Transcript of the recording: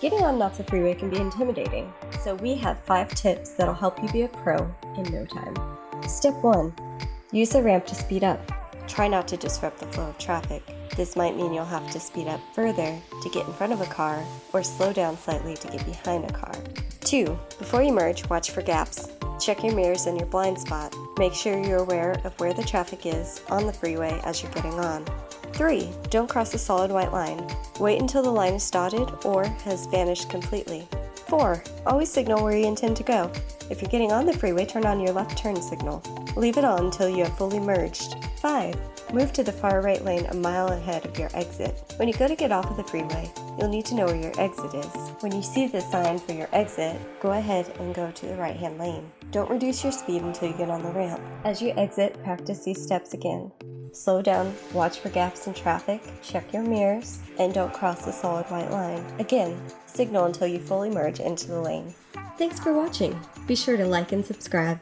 Getting on lots of freeway can be intimidating, so we have 5 tips that'll help you be a pro in no time. Step 1. Use the ramp to speed up. Try not to disrupt the flow of traffic. This might mean you'll have to speed up further to get in front of a car or slow down slightly to get behind a car. 2. Before you merge, watch for gaps. Check your mirrors and your blind spot. Make sure you're aware of where the traffic is on the freeway as you're getting on. 3. Don't cross the solid white line. Wait until the line is dotted or has vanished completely. 4. Always signal where you intend to go. If you're getting on the freeway, turn on your left turn signal. Leave it on until you have fully merged. 5. Move to the far right lane a mile ahead of your exit. When you go to get off of the freeway, you'll need to know where your exit is. When you see the sign for your exit, go ahead and go to the right-hand lane. Don't reduce your speed until you get on the ramp. As you exit, practice these steps again. Slow down, watch for gaps in traffic, check your mirrors, and don't cross the solid white line. Again, signal until you fully merge into the lane. Thanks for watching. Be sure to like and subscribe.